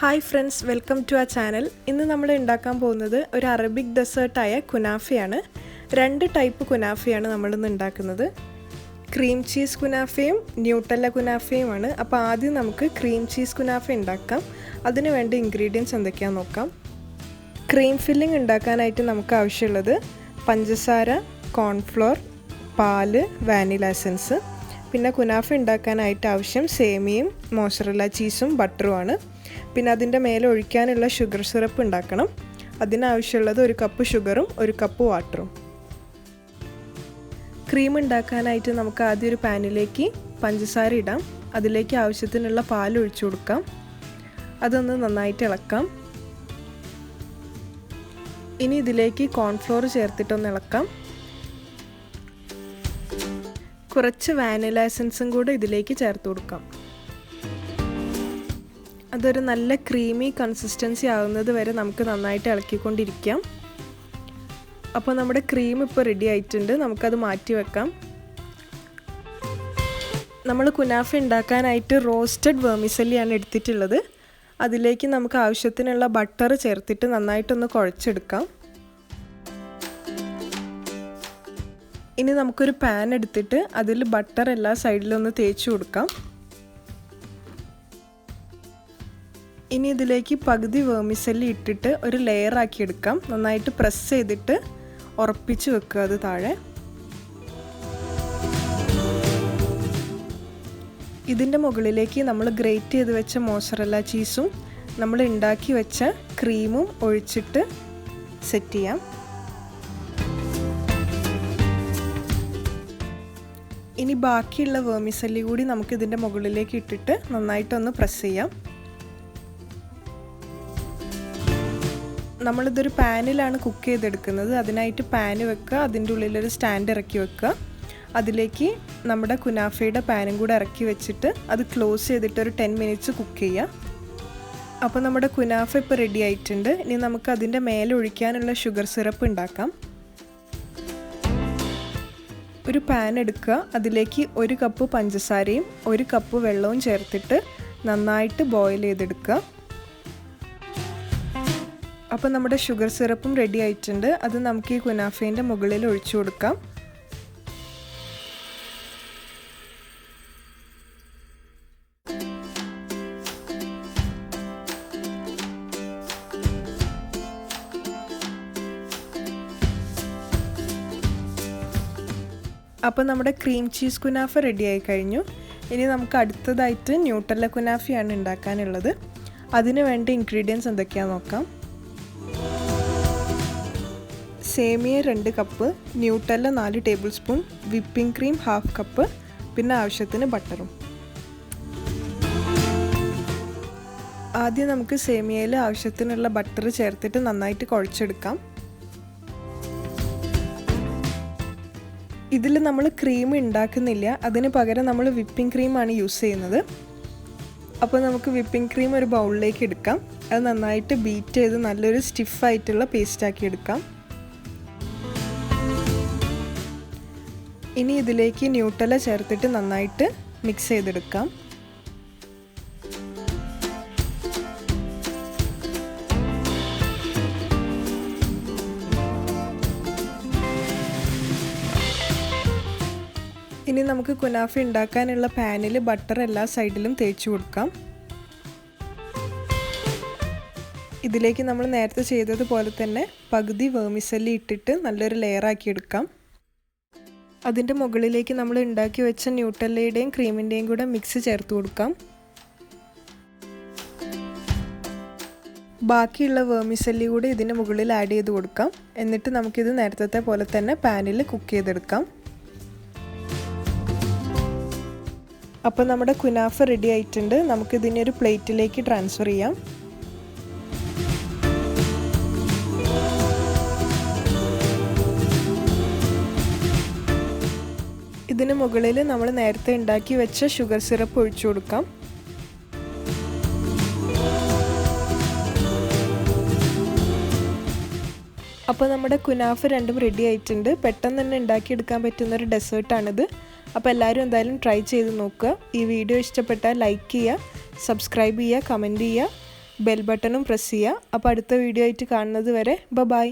Hi friends, welcome to our channel. ഇന്ന് നമ്മൾ ഉണ്ടാക്കാൻ പോകുന്നത് ഒരു അറബിക് ഡെസേർട്ടായ കുനാഫയാണ്. രണ്ട് ടൈപ്പ് കുനാഫയാണ് നമ്മൾ ഇന്ന് ഉണ്ടാക്കുന്നത്. ക്രീം ചീസ് കുനാഫയും ന്യൂട്ടല്ല കുനാഫയുമാണ്. അപ്പോൾ ആദ്യം നമുക്ക് ക്രീം ചീസ് കുനാഫ ഉണ്ടാക്കാം. അതിനു വേണ്ട ഇൻഗ്രീഡിയൻസ് എന്തൊക്കെയാണെന്ന് നോക്കാം. ക്രീം ഫില്ലിംഗ് ഉണ്ടാക്കാനായിട്ട് നമുക്ക് ആവശ്യമുള്ളത് പഞ്ചസാര, കോൺഫ്ലോർ, പാല്, വാനില എസൻസ്. പിന്നെ കുനാഫ ഉണ്ടാക്കാനായിട്ട് ആവശ്യം സേമിയയും മൊസറല്ല ചീസും ബട്ടറുമാണ്. പിന്നെ അതിൻ്റെ മേലെ ഒഴിക്കാനുള്ള ഷുഗർ സിറപ്പ് ഉണ്ടാക്കണം. അതിനാവശ്യമുള്ളത് ഒരു കപ്പ് ഷുഗറും ഒരു കപ്പ് വാട്ടറും. ക്രീം ഉണ്ടാക്കാനായിട്ട് നമുക്ക് ആദ്യം ഒരു പാനിലേക്ക് പഞ്ചസാര ഇടാം. അതിലേക്ക് ആവശ്യത്തിനുള്ള പാൽ ഒഴിച്ചു കൊടുക്കാം. അതൊന്ന് നന്നായിട്ട് ഇളക്കാം. ഇനി ഇതിലേക്ക് കോൺഫ്ലോർ ചേർത്തിട്ടൊന്ന് ഇളക്കാം. കുറച്ച് വാനില എസൻസും കൂടെ ഇതിലേക്ക് ചേർത്ത് കൊടുക്കാം. അതൊരു നല്ല ക്രീമി കൺസിസ്റ്റൻസി ആകുന്നത് വരെ നമുക്ക് നന്നായിട്ട് ഇളക്കിക്കൊണ്ടിരിക്കാം. അപ്പോൾ നമ്മുടെ ക്രീം ഇപ്പോൾ റെഡി ആയിട്ടുണ്ട്. നമുക്കത് മാറ്റി വെക്കാം. നമ്മൾ കുനാഫ ഉണ്ടാക്കാനായിട്ട് റോസ്റ്റഡ് വെർമിസെല്ലിയാണ് എടുത്തിട്ടുള്ളത്. അതിലേക്ക് നമുക്ക് ആവശ്യത്തിനുള്ള ബട്ടർ ചേർത്തിട്ട് നന്നായിട്ടൊന്ന് കുഴച്ചെടുക്കാം. ഇനി നമുക്കൊരു പാൻ എടുത്തിട്ട് അതിൽ ബട്ടർ എല്ലാ സൈഡിലും ഒന്ന് തേച്ച് കൊടുക്കാം. ഇനി ഇതിലേക്ക് പകുതി വെർമിസെല്ലി ഇട്ടിട്ട് ഒരു ലെയർ ആക്കി എടുക്കാം. നന്നായിട്ട് പ്രസ് ചെയ്തിട്ട് ഉറപ്പിച്ച് വെക്കുക അത് താഴെ. ഇതിൻ്റെ മുകളിലേക്ക് നമ്മൾ ഗ്രേറ്റ് ചെയ്ത് വെച്ച മൊസറല്ല ചീസും നമ്മൾ ഉണ്ടാക്കി വെച്ച ക്രീമും ഒഴിച്ചിട്ട് സെറ്റ് ചെയ്യാം. ഇനി ബാക്കിയുള്ള വെർമിസെല്ലി കൂടി നമുക്ക് ഇതിൻ്റെ മുകളിലേക്ക് ഇട്ടിട്ട് നന്നായിട്ടൊന്ന് പ്രസ് ചെയ്യാം. നമ്മളിതൊരു പാനിലാണ് കുക്ക് ചെയ്തെടുക്കുന്നത്. അതിനായിട്ട് പാന് വെക്കുക, അതിൻ്റെ ഉള്ളിലൊരു സ്റ്റാൻഡ് ഇറക്കി വെക്കുക. അതിലേക്ക് നമ്മുടെ കുനാഫയുടെ പാനും കൂടെ ഇറക്കി വെച്ചിട്ട് അത് ക്ലോസ് ചെയ്തിട്ട് ഒരു 10 മിനിറ്റ്സ് കുക്ക് ചെയ്യുക. അപ്പോൾ നമ്മുടെ കുനാഫ ഇപ്പോൾ റെഡി ആയിട്ടുണ്ട്. ഇനി നമുക്ക് അതിൻ്റെ മേലെ ഒഴിക്കാനുള്ള ഷുഗർ സിറപ്പ് ഉണ്ടാക്കാം. ഒരു പാൻ എടുക്കുക. അതിലേക്ക് ഒരു കപ്പ് പഞ്ചസാരയും ഒരു കപ്പ് വെള്ളവും ചേർത്തിട്ട് നന്നായിട്ട് ബോയിൽ ചെയ്തെടുക്കുക. അപ്പോൾ നമ്മുടെ ഷുഗർ സിറപ്പും റെഡി ആയിട്ടുണ്ട്. അത് നമുക്ക് ഈ കുനാഫേൻ്റെ മുകളിൽ ഒഴിച്ചു കൊടുക്കാം. അപ്പോൾ നമ്മുടെ ക്രീം ചീസ് കുനാഫ റെഡി ആയി കഴിഞ്ഞു. ഇനി നമുക്ക് അടുത്തതായിട്ട് ന്യൂട്ടല്ല കുനാഫയാണ് ഉണ്ടാക്കാനുള്ളത്. അതിന് വേണ്ട ഇൻഗ്രീഡിയൻസ് എന്തൊക്കെയാണെന്ന് നോക്കാം. സേമിയ 2 cup, Nutella 4 table spoon, whipping cream 1/2 cup, പിന്നെ ആവശ്യത്തിന് ബട്ടറും. ആദ്യം നമുക്ക് സേമിയയിൽ ആവശ്യത്തിനുള്ള ബട്ടർ ചേർത്തിട്ട് നന്നായിട്ട് കുഴച്ചെടുക്കാം. ഇതിൽ നമ്മൾ ക്രീം ഉണ്ടാക്കുന്നില്ല. അതിന് പകരം നമ്മൾ വിപ്പിംഗ് ക്രീമാണ് യൂസ് ചെയ്യുന്നത്. അപ്പോൾ നമുക്ക് വിപ്പിംഗ് ക്രീം ഒരു ബൗളിലേക്ക് എടുക്കാം. അത് നന്നായിട്ട് ബീറ്റ് ചെയ്ത് നല്ലൊരു സ്റ്റിഫായിട്ടുള്ള പേസ്റ്റാക്കി എടുക്കാം. ഇനി ഇതിലേക്ക് ന്യൂട്ടല്ല ചേർത്തിട്ട് നന്നായിട്ട് മിക്സ് ചെയ്തെടുക്കാം. ഇനി നമുക്ക് കുനാഫ ഉണ്ടാക്കാനുള്ള പാനിൽ ബട്ടർ എല്ലാ സൈഡിലും തേച്ച് കൊടുക്കാം. ഇതിലേക്ക് നമ്മൾ നേരത്തെ ചെയ്തതുപോലെ തന്നെ പകുതി വെർമിസെല്ലി ഇട്ടിട്ട് നല്ലൊരു ലെയർ ആക്കി എടുക്കാം. അതിൻ്റെ മുകളിലേക്ക് നമ്മൾ ഉണ്ടാക്കി വെച്ച ന്യൂട്ടല്ലയുടെയും ക്രീമിൻ്റെയും കൂടെ മിക്സ് ചേർത്ത് കൊടുക്കാം. ബാക്കിയുള്ള വെർമിസെല്ലി കൂടി ഇതിൻ്റെ മുകളിൽ ആഡ് ചെയ്ത് കൊടുക്കാം. എന്നിട്ട് നമുക്കിത് നേരത്തെ പോലെ തന്നെ പാനിൽ കുക്ക് ചെയ്തെടുക്കാം. അപ്പോൾ നമ്മുടെ കുനാഫ റെഡി ആയിട്ടുണ്ട്. നമുക്കിതിനെ ഒരു പ്ലേറ്റിലേക്ക് ട്രാൻസ്ഫർ ചെയ്യാം. ഇതിന് മുകളിൽ നമ്മൾ നേരത്തെ ഉണ്ടാക്കി വെച്ച ഷുഗർ സിറപ്പ് ഒഴിച്ചു കൊടുക്കാം. അപ്പോൾ നമ്മുടെ കുനാഫ രണ്ടും റെഡി ആയിട്ടുണ്ട്. പെട്ടെന്ന് തന്നെ ഉണ്ടാക്കിയെടുക്കാൻ പറ്റുന്നൊരു ഡെസേർട്ടാണിത്. അപ്പോൾ എല്ലാവരും എന്തായാലും ട്രൈ ചെയ്ത് നോക്കുക. ഈ വീഡിയോ ഇഷ്ടപ്പെട്ടാൽ ലൈക്ക് ചെയ്യുക, സബ്സ്ക്രൈബ് ചെയ്യുക, കമൻറ്റ് ചെയ്യുക. ബെൽ ബട്ടണും പ്രസ് ചെയ്യുക. അപ്പോൾ അടുത്ത വീഡിയോ ആയിട്ട് കാണുന്നത് വരെ ബൈ.